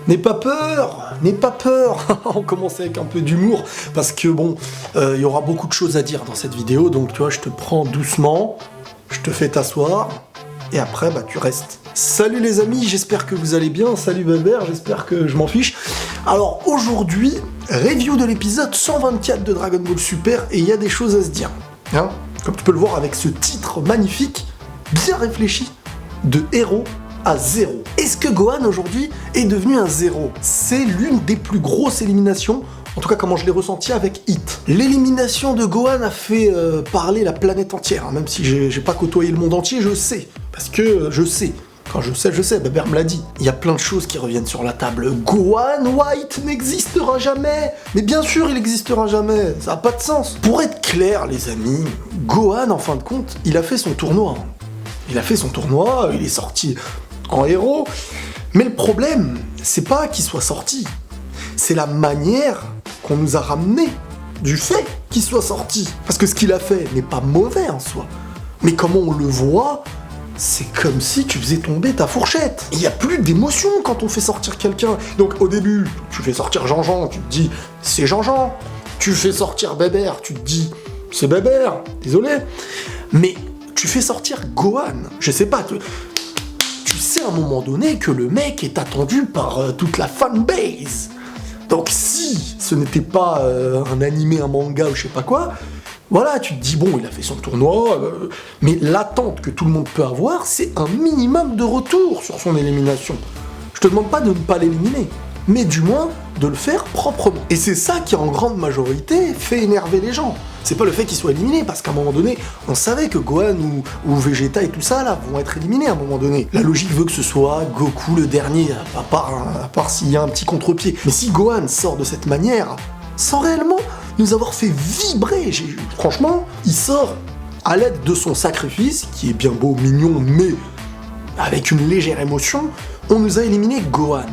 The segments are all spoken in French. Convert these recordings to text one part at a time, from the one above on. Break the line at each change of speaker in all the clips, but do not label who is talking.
N'aie pas peur, n'aie pas peur. On commence avec un peu d'humour, parce que bon, il y aura beaucoup de choses à dire dans cette vidéo, donc tu vois, je te prends doucement, je te fais t'asseoir, et après, bah tu restes. Salut les amis, j'espère que vous allez bien, salut Bébert, j'espère que je m'en fiche. Alors aujourd'hui, review de l'épisode 124 de Dragon Ball Super, et il y a des choses à se dire. Hein, comme tu peux le voir avec ce titre magnifique, bien réfléchi, de héros à zéro. Est-ce que Gohan aujourd'hui est devenu un zéro? C'est l'une des plus grosses éliminations, en tout cas comment je l'ai ressenti avec Hit. L'élimination de Gohan a fait parler la planète entière, hein, même si j'ai pas côtoyé le monde entier, je sais. Parce que je sais. Quand je sais, Bébert me l'a dit. Il y a plein de choses qui reviennent sur la table. Gohan White n'existera jamais. Mais bien sûr, il n'existera jamais. Ça n'a pas de sens. Pour être clair, les amis, Gohan, en fin de compte, il a fait son tournoi. Il a fait son tournoi, il est sorti en héros. Mais le problème, c'est pas qu'il soit sorti. C'est la manière qu'on nous a ramené du fait qu'il soit sorti. Parce que ce qu'il a fait n'est pas mauvais en soi. Mais comment on le voit, c'est comme si tu faisais tomber ta fourchette. Il n'y a plus d'émotion quand on fait sortir quelqu'un. Donc au début, tu fais sortir Jean-Jean, tu te dis c'est Jean-Jean. Tu fais sortir Bébert, tu te dis c'est Bébert, désolé. Mais tu fais sortir Gohan, je sais pas, tu sais à un moment donné que le mec est attendu par toute la fanbase. Donc si ce n'était pas un animé, un manga ou je sais pas quoi, voilà, tu te dis, bon, il a fait son tournoi, mais l'attente que tout le monde peut avoir, c'est un minimum de retour sur son élimination. Je te demande pas de ne pas l'éliminer, mais du moins de le faire proprement. Et c'est ça qui, en grande majorité, fait énerver les gens. C'est pas le fait qu'il soit éliminé, parce qu'à un moment donné, on savait que Gohan ou Vegeta et tout ça, là, vont être éliminés à un moment donné. La logique veut que ce soit Goku le dernier, à part s'il y a un petit contre-pied. Mais si Gohan sort de cette manière, sans réellement nous avoir fait vibrer, franchement, il sort à l'aide de son sacrifice, qui est bien beau, mignon, mais avec une légère émotion, on nous a éliminé Gohan.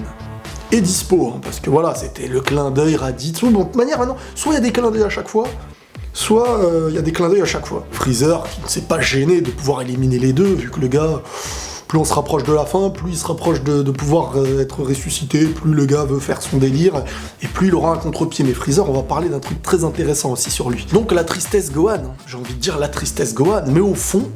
Et Dispo, hein, parce que voilà, c'était le clin d'œil Raditz. Donc de toute manière, maintenant, soit il y a des clins d'œil à chaque fois, soit il y a des clins d'œil à chaque fois. Freezer, qui ne s'est pas gêné de pouvoir éliminer les deux, vu que le gars, plus on se rapproche de la fin, plus il se rapproche de pouvoir être ressuscité, plus le gars veut faire son délire, et plus il aura un contre-pied. Mais Freezer, on va parler d'un truc très intéressant aussi sur lui. Donc la tristesse Gohan, hein, j'ai envie de dire la tristesse Gohan, mais au fond,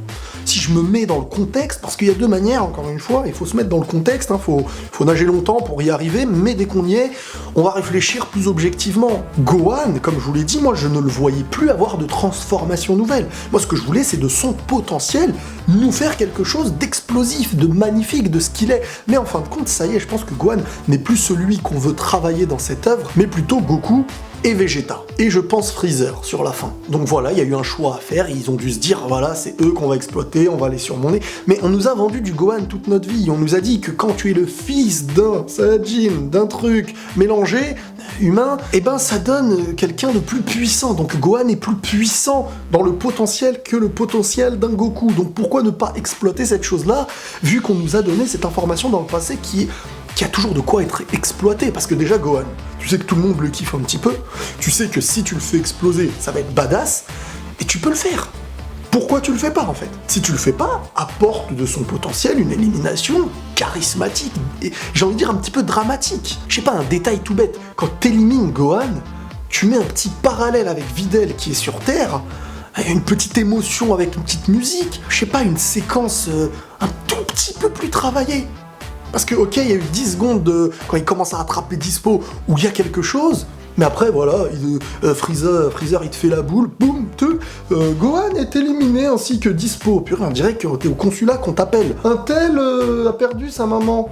si je me mets dans le contexte, parce qu'il y a deux manières, encore une fois, il faut se mettre dans le contexte, hein, faut nager longtemps pour y arriver, mais dès qu'on y est, on va réfléchir plus objectivement. Gohan, comme je vous l'ai dit, moi je ne le voyais plus avoir de transformation nouvelle. Moi ce que je voulais, c'est de son potentiel, nous faire quelque chose d'explosif, de magnifique, de ce qu'il est. Mais en fin de compte, ça y est, je pense que Gohan n'est plus celui qu'on veut travailler dans cette œuvre, mais plutôt Goku et Vegeta. Et je pense Freezer sur la fin. Donc voilà, il y a eu un choix à faire, ils ont dû se dire, voilà, c'est eux qu'on va exploiter, on va les surmonter. Mais on nous a vendu du Gohan toute notre vie, on nous a dit que quand tu es le fils d'un Saiyajin, d'un truc mélangé, humain, et ben ça donne quelqu'un de plus puissant. Donc Gohan est plus puissant dans le potentiel que le potentiel d'un Goku. Donc pourquoi ne pas exploiter cette chose-là, vu qu'on nous a donné cette information dans le passé qui a toujours de quoi être exploité, parce que déjà Gohan, tu sais que tout le monde le kiffe un petit peu, tu sais que si tu le fais exploser, ça va être badass, et tu peux le faire. Pourquoi tu le fais pas en fait? Si tu le fais pas, apporte de son potentiel une élimination charismatique, et j'ai envie de dire un petit peu dramatique. Je sais pas, un détail tout bête, quand t'élimines Gohan, tu mets un petit parallèle avec Videl qui est sur Terre, une petite émotion avec une petite musique, je sais pas, une séquence un tout petit peu plus travaillée. Parce que, ok, il y a eu 10 secondes quand il commence à attraper Dispo où il y a quelque chose, mais après, voilà, Freezer, il te fait la boule, boum, Gohan est éliminé ainsi que Dispo. Purée, on dirait que t'es au consulat qu'on t'appelle. Un tel a perdu sa maman.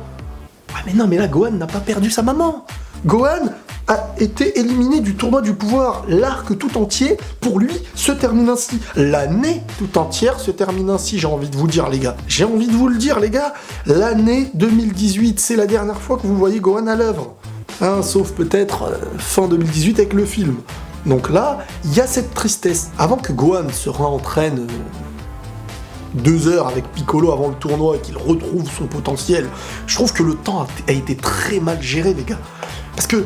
Ah mais non, mais là, Gohan n'a pas perdu sa maman. Gohan a été éliminé du tournoi du pouvoir. L'arc tout entier, pour lui, se termine ainsi. L'année tout entière se termine ainsi, j'ai envie de vous dire, les gars. J'ai envie de vous le dire, les gars. L'année 2018, c'est la dernière fois que vous voyez Gohan à l'œuvre. Hein, sauf peut-être fin 2018 avec le film. Donc là, il y a cette tristesse. Avant que Gohan se réentraîne 2 heures avec Piccolo avant le tournoi et qu'il retrouve son potentiel, je trouve que le temps a été très mal géré, les gars. Parce que,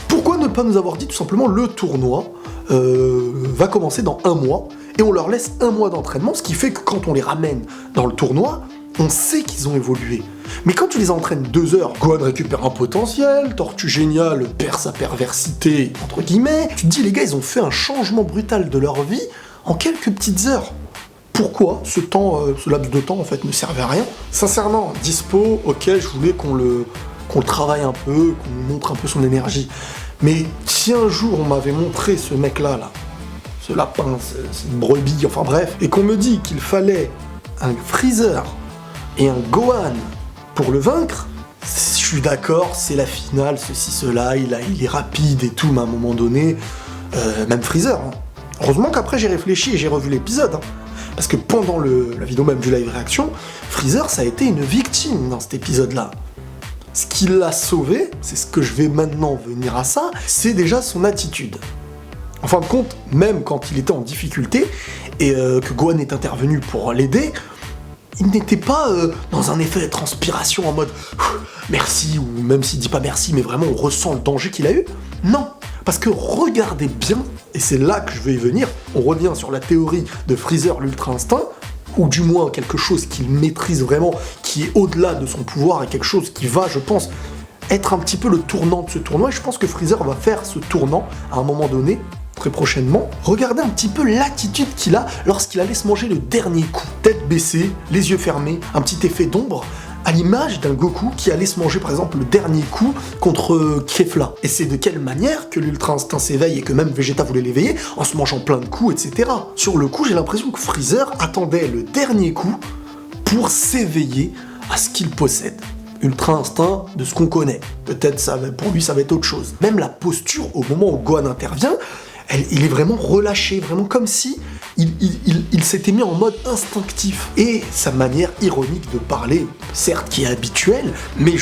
pourquoi ne pas nous avoir dit tout simplement le tournoi va commencer dans 1 mois et on leur laisse 1 mois d'entraînement, ce qui fait que quand on les ramène dans le tournoi, on sait qu'ils ont évolué. Mais quand tu les entraînes 2 heures, Gohan récupère un potentiel, Tortue Géniale perd sa perversité, entre guillemets, tu te dis les gars ils ont fait un changement brutal de leur vie en quelques petites heures. Pourquoi ce laps de temps en fait ne servait à rien? Sincèrement, Dispo, ok, je voulais qu'on le travaille un peu, qu'on nous montre un peu son énergie. Mais si un jour on m'avait montré ce mec-là, ce lapin, cette brebis, enfin bref, et qu'on me dit qu'il fallait un Freezer et un Gohan pour le vaincre, je suis d'accord, c'est la finale, ceci, cela, il est rapide et tout, mais à un moment donné, même Freezer. Hein. Heureusement qu'après j'ai réfléchi et j'ai revu l'épisode. Hein. Parce que pendant la vidéo même du live réaction, Freezer, ça a été une victime dans cet épisode-là. Ce qui l'a sauvé, c'est ce que je vais maintenant venir à ça, c'est déjà son attitude. En fin de compte, même quand il était en difficulté, et que Gohan est intervenu pour l'aider, il n'était pas dans un effet de transpiration en mode « merci » ou même s'il dit pas merci, mais vraiment on ressent le danger qu'il a eu. Non, parce que regardez bien, et c'est là que je vais y venir, on revient sur la théorie de Freezer l'Ultra Instinct, ou du moins quelque chose qu'il maîtrise vraiment, qui est au-delà de son pouvoir, et quelque chose qui va, je pense, être un petit peu le tournant de ce tournoi, et je pense que Freezer va faire ce tournant à un moment donné, très prochainement. Regardez un petit peu l'attitude qu'il a lorsqu'il allait se manger le dernier coup. Tête baissée, les yeux fermés, un petit effet d'ombre, à l'image d'un Goku qui allait se manger par exemple le dernier coup contre Kefla. Et c'est de quelle manière que l'Ultra Instinct s'éveille et que même Vegeta voulait l'éveiller en se mangeant plein de coups, etc. Sur le coup, j'ai l'impression que Freezer attendait le dernier coup pour s'éveiller à ce qu'il possède. Ultra Instinct de ce qu'on connaît. Peut-être pour lui ça va être autre chose. Même la posture au moment où Gohan intervient, il est vraiment relâché, vraiment comme si il s'était mis en mode instinctif. Et sa manière ironique de parler, certes qui est habituelle, mais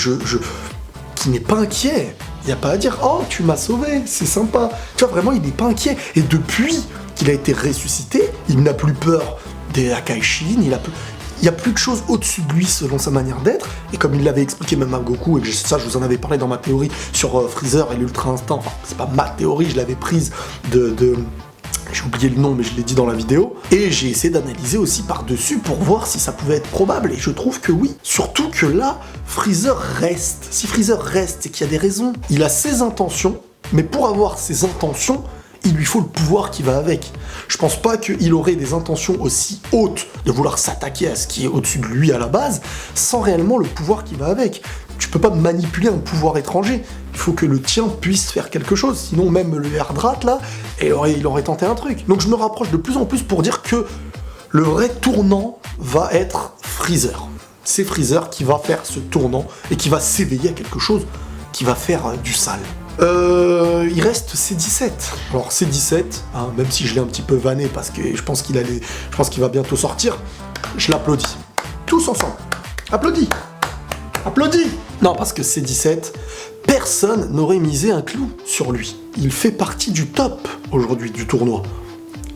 qui n'est pas inquiet. Il n'y a pas à dire « Oh, tu m'as sauvé, c'est sympa ». Tu vois, vraiment, il n'est pas inquiet. Et depuis qu'il a été ressuscité, il n'a plus peur des Akaishin, il n'y a plus de choses au-dessus de lui selon sa manière d'être, et comme il l'avait expliqué même à Goku, et que ça je vous en avais parlé dans ma théorie sur Freezer et l'Ultra Instinct, enfin c'est pas ma théorie, je l'avais prise j'ai oublié le nom mais je l'ai dit dans la vidéo, et j'ai essayé d'analyser aussi par-dessus pour voir si ça pouvait être probable, et je trouve que oui. Surtout que là, Freezer reste. Si Freezer reste, c'est qu'il y a des raisons. Il a ses intentions, mais pour avoir ses intentions, il lui faut le pouvoir qui va avec. Je pense pas qu'il aurait des intentions aussi hautes de vouloir s'attaquer à ce qui est au-dessus de lui à la base, sans réellement le pouvoir qui va avec. Tu peux pas manipuler un pouvoir étranger. Il faut que le tien puisse faire quelque chose, sinon même le Erdrat là, il aurait tenté un truc. Donc je me rapproche de plus en plus pour dire que le vrai tournant va être Freezer. C'est Freezer qui va faire ce tournant et qui va s'éveiller à quelque chose qui va faire du sale. Il reste C17. Alors C17, hein, même si je l'ai un petit peu vanné parce que je pense qu'il va bientôt sortir, je l'applaudis. Tous ensemble. Applaudis. Applaudis. Non, parce que C17, personne n'aurait misé un clou sur lui. Il fait partie du top aujourd'hui du tournoi.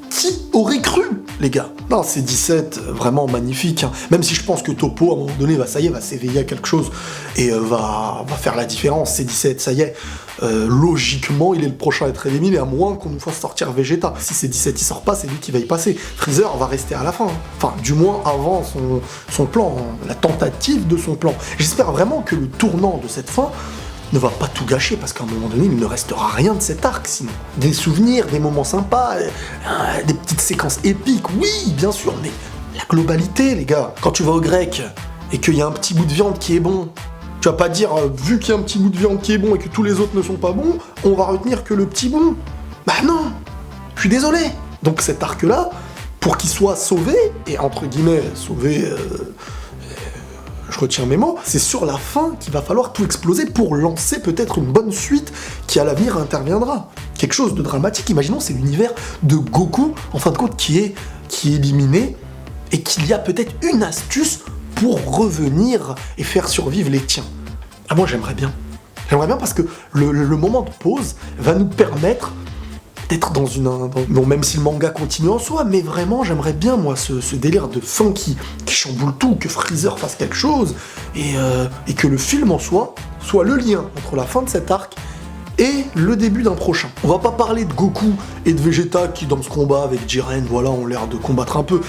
Qui aurait cru, les gars? Non, C17, vraiment magnifique. Hein. Même si je pense que Toppo, à un moment donné, va s'éveiller à quelque chose et va faire la différence. C17, ça y est. Logiquement, il est le prochain à être éliminé, à moins qu'on nous fasse sortir Vegeta. Si C17 il sort pas, c'est lui qui va y passer. Freezer va rester à la fin. Hein. Enfin, du moins avant son plan, hein, la tentative de son plan. J'espère vraiment que le tournant de cette fin ne va pas tout gâcher, parce qu'à un moment donné, il ne restera rien de cet arc, sinon. Des souvenirs, des moments sympas, des petites séquences épiques, oui, bien sûr, mais la globalité, les gars. Quand tu vas au grec, et qu'il y a un petit bout de viande qui est bon, tu vas pas dire, vu qu'il y a un petit bout de viande qui est bon et que tous les autres ne sont pas bons, on va retenir que le petit bon. Bah non, je suis désolé. Donc cet arc-là, pour qu'il soit sauvé, et entre guillemets, sauvé... je retiens mes mots, c'est sur la fin qu'il va falloir tout exploser pour lancer peut-être une bonne suite qui à l'avenir interviendra. Quelque chose de dramatique, imaginons c'est l'univers de Goku, en fin de compte, qui est éliminé, et qu'il y a peut-être une astuce pour revenir et faire survivre les tiens. Ah, moi j'aimerais bien. J'aimerais bien parce que le moment de pause va nous permettre d'être dans bon, même si le manga continue en soi, mais vraiment j'aimerais bien moi ce délire de fin qui chamboule tout, que Freezer fasse quelque chose, et que le film en soi soit le lien entre la fin de cet arc et le début d'un prochain. On va pas parler de Goku et de Vegeta qui, dans ce combat avec Jiren, voilà, ont l'air de combattre un peu.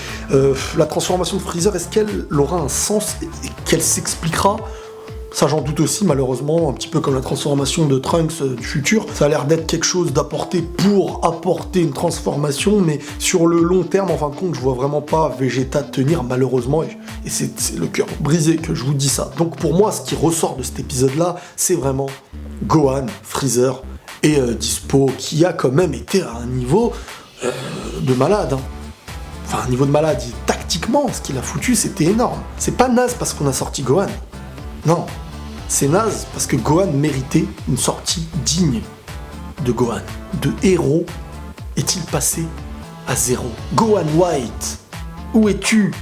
La transformation de Freezer, est-ce qu'elle aura un sens et qu'elle s'expliquera ? Ça, j'en doute aussi, malheureusement, un petit peu comme la transformation de Trunks du futur. Ça a l'air d'être quelque chose d'apporté pour apporter une transformation, mais sur le long terme, en fin de compte, je vois vraiment pas Vegeta tenir, malheureusement, et c'est le cœur brisé que je vous dis ça. Donc pour moi, ce qui ressort de cet épisode-là, c'est vraiment Gohan, Freezer et Dispo, qui a quand même été à un niveau de malade, hein. Enfin, un niveau de malade, tactiquement, ce qu'il a foutu, c'était énorme. C'est pas naze parce qu'on a sorti Gohan. Non, c'est naze parce que Gohan méritait une sortie digne de Gohan. De héros est-il passé à zéro? Gohan White, où es-tu?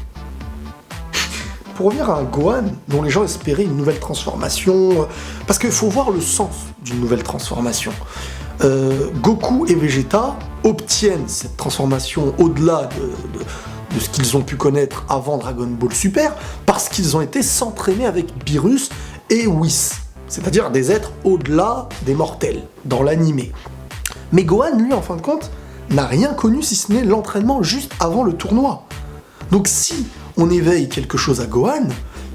Pour revenir à un Gohan dont les gens espéraient une nouvelle transformation, parce qu'il faut voir le sens d'une nouvelle transformation. Goku et Vegeta obtiennent cette transformation au-delà de ce qu'ils ont pu connaître avant Dragon Ball Super, parce qu'ils ont été s'entraîner avec Beerus et Whis, c'est-à-dire des êtres au-delà des mortels, dans l'animé. Mais Gohan, lui, en fin de compte, n'a rien connu si ce n'est l'entraînement juste avant le tournoi. Donc si on éveille quelque chose à Gohan,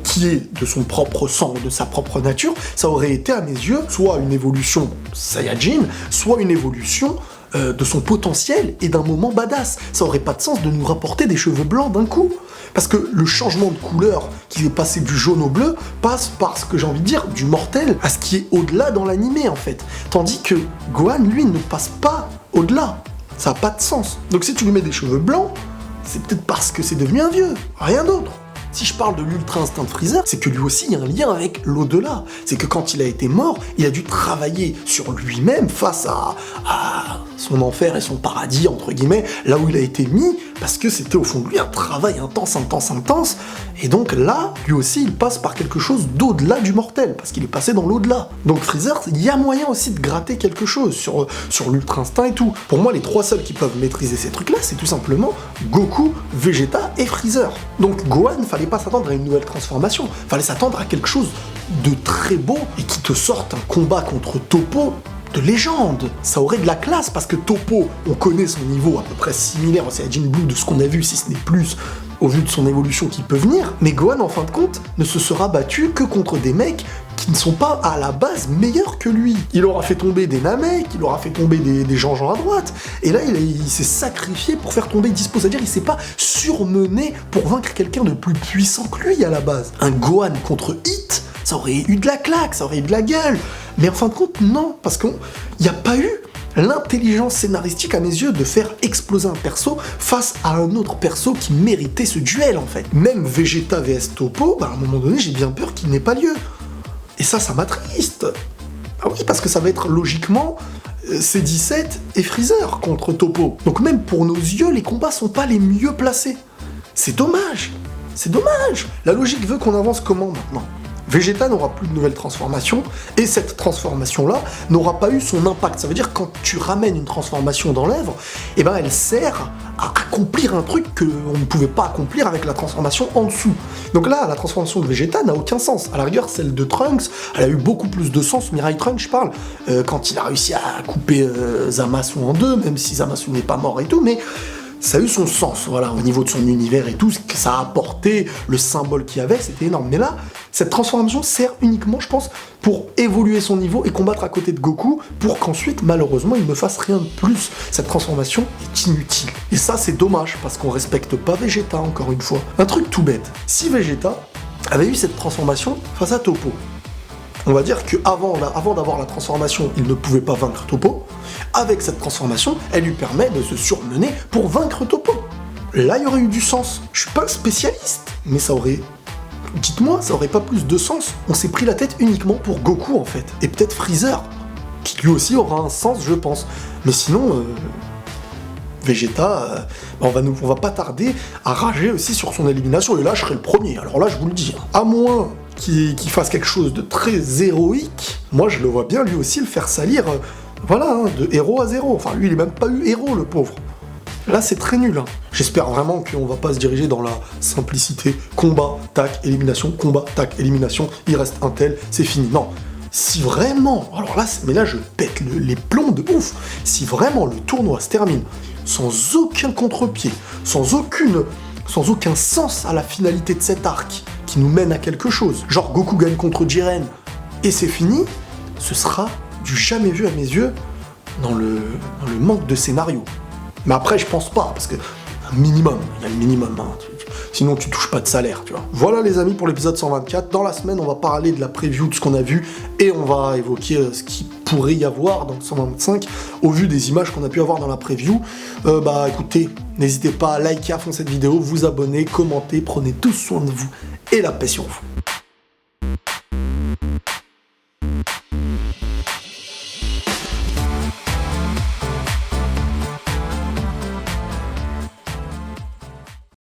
qui est de son propre sang, de sa propre nature, ça aurait été, à mes yeux, soit une évolution Saiyajin, soit une évolution de son potentiel et d'un moment badass. Ça aurait pas de sens de nous rapporter des cheveux blancs d'un coup. Parce que le changement de couleur qui est passé du jaune au bleu passe par ce que j'ai envie de dire, du mortel à ce qui est au-delà dans l'animé en fait. Tandis que Gohan, lui, ne passe pas au-delà. Ça n'a pas de sens. Donc si tu lui mets des cheveux blancs, c'est peut-être parce que c'est devenu un vieux, rien d'autre. Si je parle de l'ultra instinct de Freezer, c'est que lui aussi il y a un lien avec l'au-delà. C'est que quand il a été mort, il a dû travailler sur lui-même face à son enfer et son paradis, entre guillemets, là où il a été mis, parce que c'était au fond de lui un travail intense. Et donc là, lui aussi, il passe par quelque chose d'au-delà du mortel, parce qu'il est passé dans l'au-delà. Donc Freezer, il y a moyen aussi de gratter quelque chose sur l'ultra instinct et tout. Pour moi, les trois seuls qui peuvent maîtriser ces trucs-là, c'est tout simplement Goku, Vegeta et Freezer. Donc Gohan, fallait pas s'attendre à une nouvelle transformation, fallait s'attendre à quelque chose de très beau et qui te sorte un combat contre Toppo de légende. Ça aurait de la classe parce que Toppo, on connaît son niveau à peu près similaire au Saiyajin Blue de ce qu'on a vu, si ce n'est plus, au vu de son évolution qui peut venir. Mais Gohan, en fin de compte, ne se sera battu que contre des mecs qui ne sont pas à la base meilleurs que lui. Il aura fait tomber des Namek, il aura fait tomber des gens à droite, et là il s'est sacrifié pour faire tomber Dispo, c'est-à-dire il s'est pas surmené pour vaincre quelqu'un de plus puissant que lui à la base. Un Gohan contre Hit, ça aurait eu de la claque, ça aurait eu de la gueule, mais en fin de compte non, parce qu'il n'y a pas eu l'intelligence scénaristique à mes yeux de faire exploser un perso face à un autre perso qui méritait ce duel en fait. Même Vegeta vs Toppo, à un moment donné j'ai bien peur qu'il n'ait pas lieu. Et ça m'attriste. Ah oui, parce que ça va être logiquement C17 et Freezer contre Toppo. Donc même pour nos yeux, les combats sont pas les mieux placés. C'est dommage. C'est dommage. La logique veut qu'on avance comment maintenant ? Vegeta n'aura plus de nouvelle transformation, et cette transformation-là n'aura pas eu son impact. Ça veut dire que quand tu ramènes une transformation dans l'œuvre, eh ben elle sert à accomplir un truc qu'on ne pouvait pas accomplir avec la transformation en dessous. Donc là, la transformation de Vegeta n'a aucun sens. À la rigueur, celle de Trunks, elle a eu beaucoup plus de sens, Mirai Trunks, je parle, quand il a réussi à couper Zamasu en deux, même si Zamasu n'est pas mort et tout, mais ça a eu son sens, voilà, au niveau de son univers et tout, ce que ça a apporté, le symbole qu'il y avait, c'était énorme. Mais là, cette transformation sert uniquement, je pense, pour évoluer son niveau et combattre à côté de Goku, pour qu'ensuite, malheureusement, il ne fasse rien de plus. Cette transformation est inutile. Et ça, c'est dommage, parce qu'on respecte pas Vegeta, encore une fois. Un truc tout bête, si Vegeta avait eu cette transformation face à Toppo, on va dire qu'avant d'avoir la transformation, il ne pouvait pas vaincre Toppo. Avec cette transformation, elle lui permet de se surmener pour vaincre Toppo. Là, il y aurait eu du sens. Je suis pas un spécialiste, mais ça aurait... Dites-moi, ça aurait pas plus de sens. On s'est pris la tête uniquement pour Goku, en fait. Et peut-être Freezer, qui lui aussi aura un sens, je pense. Mais sinon... Vegeta, on va pas tarder à rager aussi sur son élimination, et là je serai le premier, alors là je vous le dis, à moins qu'il fasse quelque chose de très héroïque, moi je le vois bien lui aussi le faire salir, de héros à zéro, enfin lui il est même pas eu héros le pauvre. Là c'est très nul, J'espère vraiment qu'on va pas se diriger dans la simplicité, combat, tac, élimination, il reste un tel, c'est fini, non. si vraiment, alors là, mais là je pète les plombs de ouf, si vraiment le tournoi se termine sans aucun contre-pied, sans aucun sens à la finalité de cet arc, qui nous mène à quelque chose, genre Goku gagne contre Jiren, et c'est fini, ce sera du jamais vu à mes yeux dans le manque de scénario. Mais après, je pense pas, parce que un minimum, il y a le minimum, hein. Sinon tu touches pas de salaire, tu vois. Voilà les amis pour l'épisode 124. Dans la semaine, on va parler de la preview de ce qu'on a vu et on va évoquer ce qu'il pourrait y avoir dans le 125 au vu des images qu'on a pu avoir dans la preview. Bah écoutez, n'hésitez pas à liker à fond cette vidéo, vous abonner, commenter, prenez tous soin de vous et la paix sur vous.